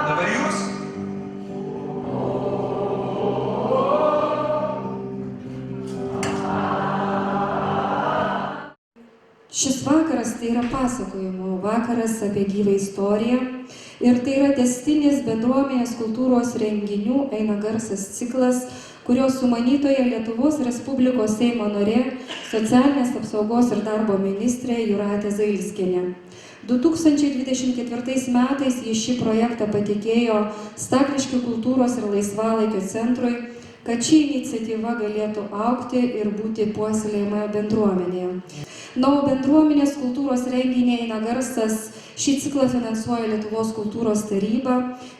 Dabar jūs? Šis vakaras tai yra pasakojimų vakaras apie gyvą istoriją ir tai yra tęstinis bendruomenės kultūros renginių Eina garsas ciklas, kurio sumanytoja Lietuvos Respublikos Seimo narė, socialinės apsaugos ir darbo ministrė Jūratė Zailskienė. 2024 metais į šį projektą patikėjo Stakliškių kultūros ir laisvalaikio centrui, kad ši iniciatyva galėtų augti ir būti puoselėjama bendruomenėje. Na, o bendruomenės kultūros renginį Eina garsas šį ciklą finansuoja Lietuvos kultūros taryba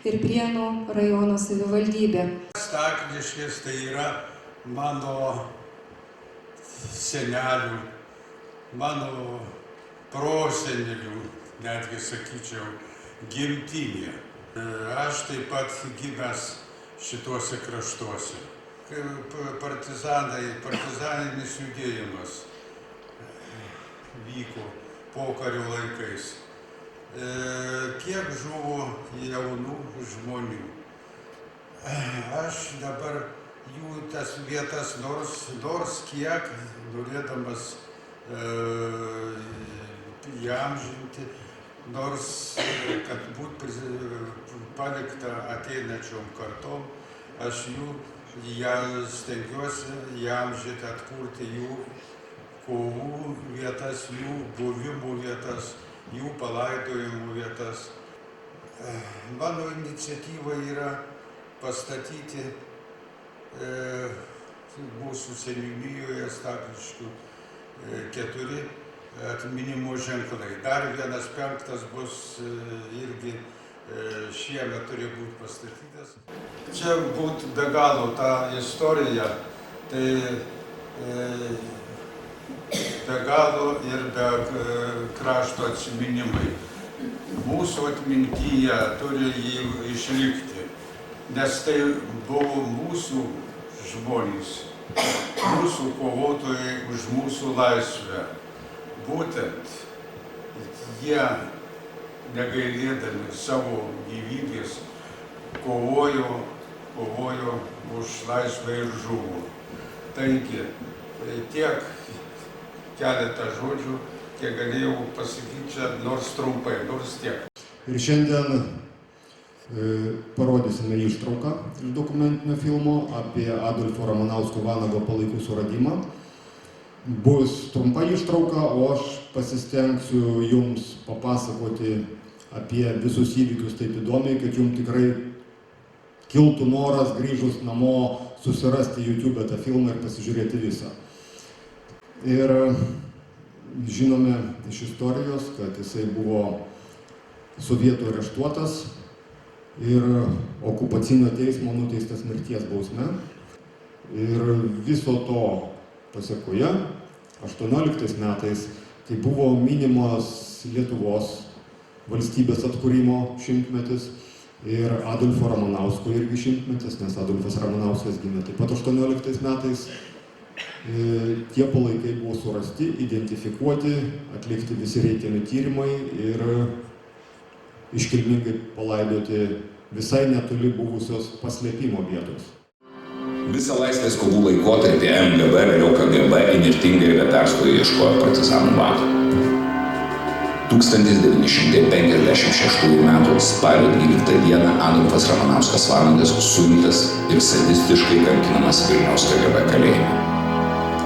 ir Prienų rajono savivaldybė. Stakliškės tai yra mano senelių, mano prosenelių, netgi sakyčiau, gimtinė. Aš taip pat gimęs šituose kraštuose. Partizaninis judėjimas vyko pokario laikais. Kiek žuvo jaunų žmonių. Aš dabar jų tas vietas nors kiek norėdamas įamžinti, nors kad būtų palikta ateinačiom kartom, aš jų stengiuosi įamžinti, atkurti jų kovų vietas, jų buvimų vietas, jų palaidojimų vietas. Mano iniciatyva yra pastatyti mūsų seniūnijoje Stakliškių 4 atminimo ženklai. Dar vienas 5 bus irgi šiemet turi būti pastatytas. Čia būtų be galo ta istorija, tai be galo ir be krašto atsiminimai. Mūsų atmintyje turi jį išlikti, nes tai buvo mūsų žmonės, mūsų kovotojai už mūsų laisvę. Būtent jie, negailėdami savo gyvybės, kovojo už laisvę ir žuvo. Taigi, tiek keletą žodžių, kiek galėjau pasakyti čia, nors trumpai, nors tiek. Ir šiandien parodysime ištrauką iš dokumentinio filmo apie Adolfo Ramanausko Vanago palaikų suradimą. Bus trumpa ištrauka, o aš pasistengsiu jums papasakoti apie visus įvykius taip įdomiai, kad jums tikrai kiltų noras grįžus namo susirasti YouTube tą filmą ir pasižiūrėti visą. Ir žinome iš istorijos, kad jisai buvo sovietų areštuotas ir okupacinio teismo nuteistas mirties bausme. Ir viso to pasekoje 18 metais, kai buvo minimos Lietuvos valstybės atkūrimo šimtmetis ir Adolfo Ramanausko irgi šimtmetis, nes Adolfas Ramanauskas gimė taip pat 18 metais, tie palaikai buvo surasti, identifikuoti, atlikti visi reikiami tyrimai ir iškilmingai palaidoti visai netoli buvusios paslėpimo vietos. Visą laisvės kovų laikotarpį MGB, vėliau KGB įnirtingai ir be perstojo ieškojo partizanų vado. 1956 m. spalio 12 d. Adolfas Ramanauskas Vanagas suimtas ir sadistiškai kankinamas Vilniaus KGB kalėjime.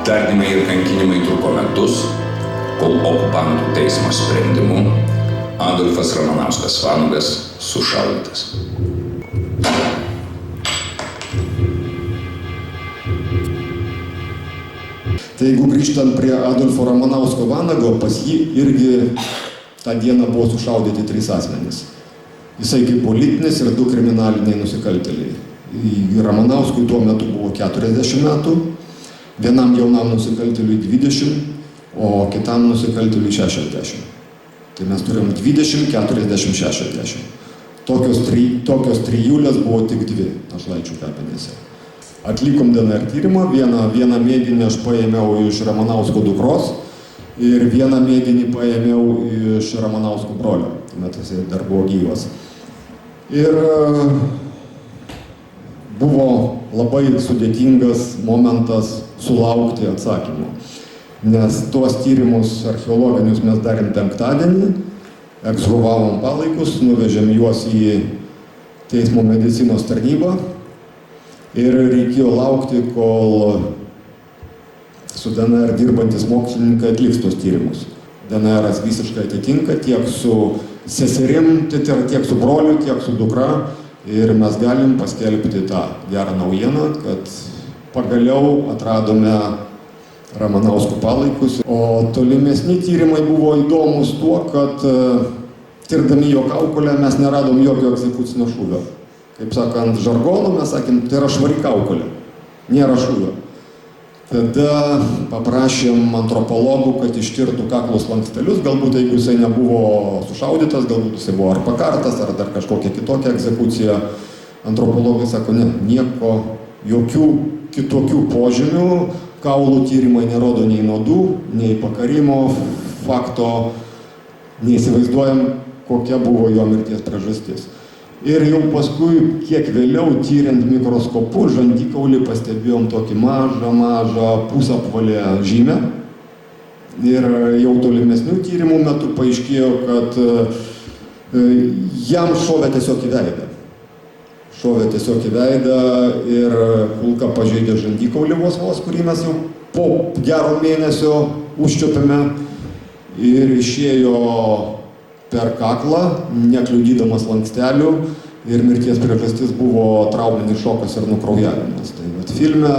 Tardymai ir kankinimai truko metus, kol okupantų teismo sprendimu Adolfas Ramanauskas Vanagas sušaudytas. Tai jeigu grįžtant prie Adolfo Ramanausko Vanago, pas jį irgi tą dieną buvo sušaudyti 3 asmenys. Jisai kaip politinis ir 2 kriminaliniai nusikaltėliai. Ramanauskui tuo metu buvo 40 metų, vienam jaunam nusikaltėliui 20, o kitam nusikaltėliui 60. Tai mes turim 20, 40, 60. Tokios trijulės buvo tik 2 Našlaičių kapinėse. Atlikom DNR tyrimą, vieną mėginį aš paėmiau iš Ramanausko dukros, ir vieną mėginį paėmiau iš Ramanausko brolio, tuomet jisai dar buvo gyvas. Ir buvo labai sudėtingas momentas sulaukti atsakymų, nes tuos tyrimus archeologinius mes darėm penktadienį, ekshumavom palaikus, nuvežėm juos į teismo medicinos tarnybą ir reikėjo laukti, kol su DNR dirbantis mokslininkai atliks tos tyrimus. DNR'as visiškai atitinka tiek su seserim, tiek su broliu, tiek su dukra ir mes galim paskelbti tą gerą naujieną, kad pagaliau atradome Ramanausko palaikus. O tolimesni tyrimai buvo įdomus tuo, kad tirdami jo kaukolę mes neradom jokio egzekucinio šūvio. Kaip sakant, žargonu mes sakėm, tai yra švari kaukolė, nėra šūvio. Tada paprašėm antropologų, kad ištirtų kaklo slankstelius, galbūt jeigu jisai nebuvo sušaudytas, galbūt jisai buvo ar pakartas, ar dar kažkokia kitokia egzekucija. Antropologai sako, ne, nieko, jokių kitokių požymių, kaulų tyrimai nerodo nei nuodų, nei pakarimo fakto, neįsivaizduojam, kokia buvo jo mirties priežastis. Ir jau paskui, kiek vėliau, tyriant mikroskopu, žandikaulį pastebėjom tokį mažą pusapvalę žymę. Ir jau tolimesnių tyrimų metu paaiškėjo, kad jam šovė tiesiog į veidą. Šovė tiesiog į veidą ir kulka pažeidė žandikaulį vos, kurį mes jau po gero mėnesio užčiopėme ir išėjo per kaklą, nekliudydamas lankstelių ir mirties priežastis buvo trauminis šokas ir nukraujavimas. Tai vat filme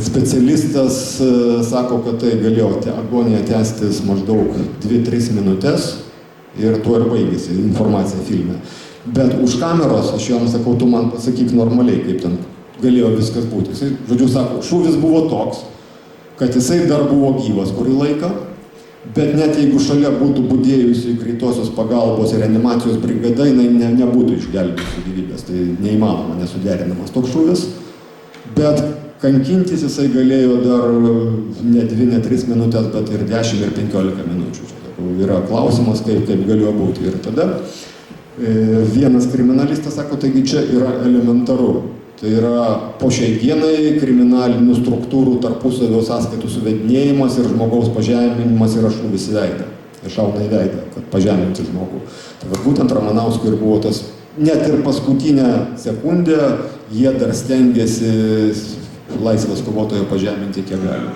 specialistas sako, kad tai galėjo agonija tęstis maždaug 2-3 minutės ir tuo ir baigėsi informacija filme. Bet už kameros, aš jam sakau, tu man pasakyk normaliai, kaip ten galėjo viskas būti. Jisai, žodžiu, sako, šūvis buvo toks, kad jisai dar buvo gyvas kurį laiką, bet net jeigu šalia būtų budėjusi greitosios pagalbos ir reanimacijos brigada, jinai nebūtų išgelbėjusi gyvybės. Tai neįmanoma, nesuderinamas toks šūvis. Bet kankintis jisai galėjo dar ne 2, ne 3 minutės, bet ir 10 ir 15 minučių. Yra klausimas, kaip galėjo būti. Ir tada vienas kriminalistas sako, taigi čia yra elementaru. Tai yra po šiai dienai kriminalinių struktūrų tarpusavio sąskaitų suvedinėjimas ir žmogaus pažeminimas yra šūvis į veidą. Ir šauna į veidą, kad pažeminti žmogų. Tai va, būtent Ramanauskui ir buvo tas, net ir paskutinę sekundę, jie dar stengiasi laisvės kovotojo pažeminti kiek gali.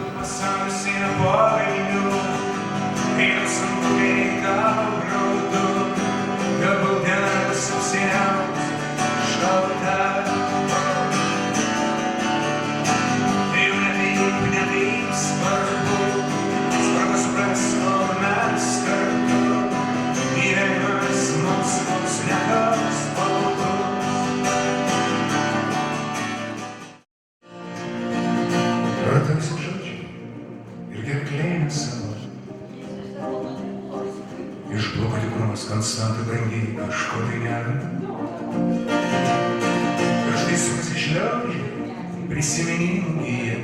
Išplauko tikrumas, konstantai brangiai kažko tai nėra. Ir štai sukasi šliaužia, prisiminimų gyja.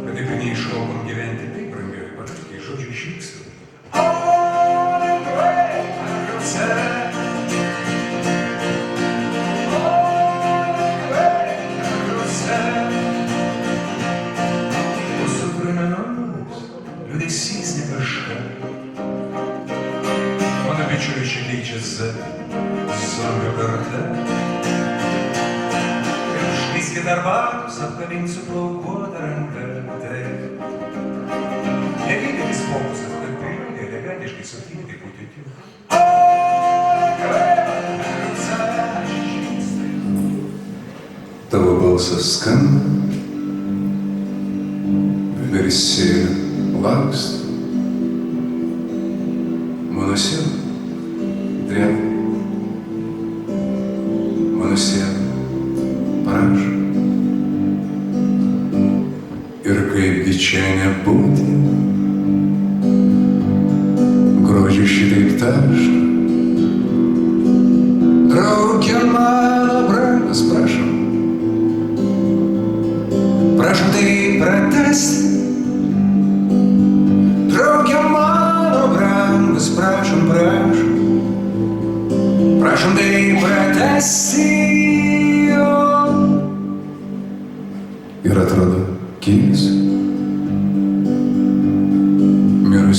Bet taip ir neišaukom gyventi, taip brangiai, patarkiai žodžių išvyksta. Liūdesys ne kažką. Mano bičiuliai čia keičia Z, zombio kartą. Ir užkaiskit arbatos, apkabinsiu plaukuotą ranką. Taip. Nedidelis fokusas, bet priimti elegantiškai sutinti putėti. Tavo balsas skamba, visi laksto, mano siela dreba, mano siela prašo. Ir kaipgi čia nebūti, grožį šitaip taško. Raukia mano brangus, prašom tai pratęsti.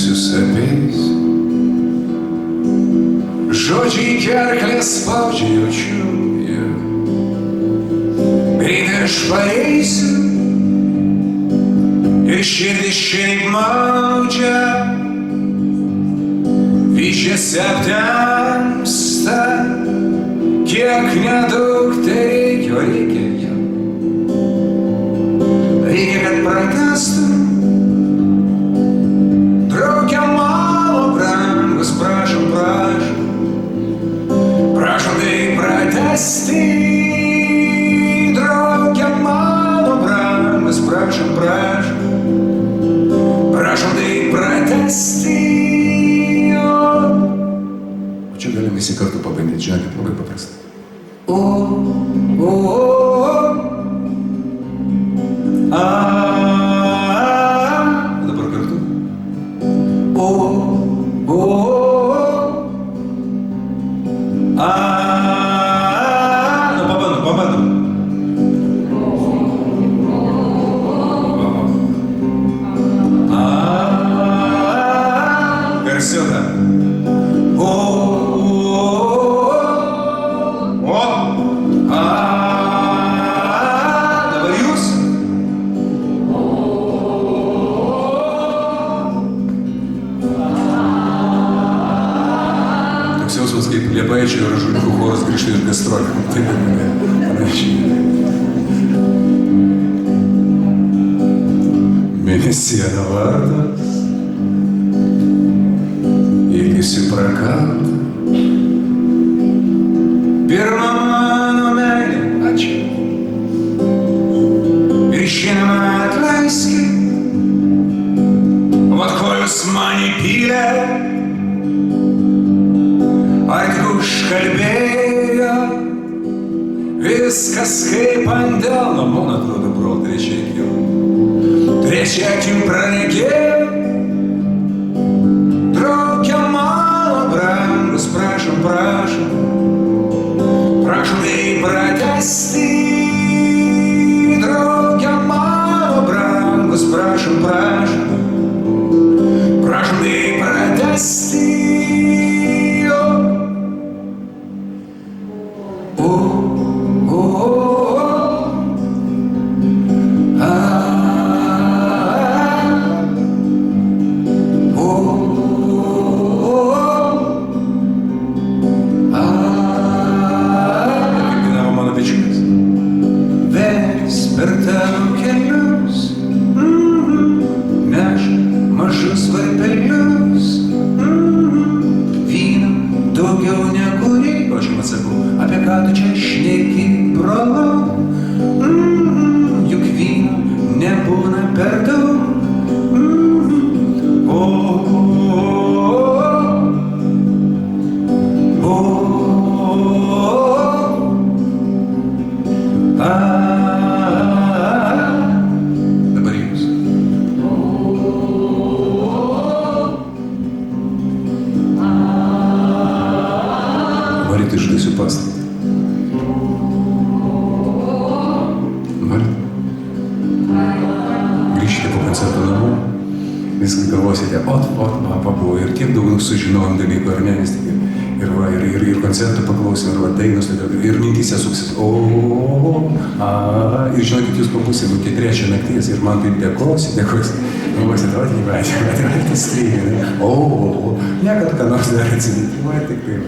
susijusius apeis. Žodžiai kerklės spaudžia jaučiu, greitai aš pareisiu ir širdis šiaip maudžia, vyčiasi aptemsta, kiek nedaug tai reikia, o reikia jau. Reikia, kad pratęstų, drauge mano brangus, prašom, prašom, prašom tai pratęsti, drauge mano brangus, prašom, prašom, prašom tai pratęsti. O čia galim visi kartu pabandyti, žinokit, labai paprasta. Dabar kartu. Nu, pabandom. Garsiau dar. Dabar jūs. Toks jausmas kaip Liepaičių ir Ąžuoliukų choras grįžta iš gastrolių. Taip ir mane panašiai. Mėnesiena vardas, ilgisi prakanta. Pirma mano meilė, ačiū. Ir šiandien atleiskit, vat ko jūs man įpylė, ar tik užkalbėjo, viskas kaip ant delno, man atrodo, brol, trečia akim praregėjo, drauge mano brangus, prašom, prašom, prašom tai pratęsti, drauge mano brangus, prašom, prašom, prašom tai pratęsti. Sužinojom dalykų, ar ne, vis tik ir koncertų paklausim, ir dainos, ir mintyse suksis, ir žinokit, jūs pabusit, kokie 3 nakties, ir man taip dėkosi, galvosit, o, tai strėlė, ne, kad ką nors dar atsiminti, tik taip.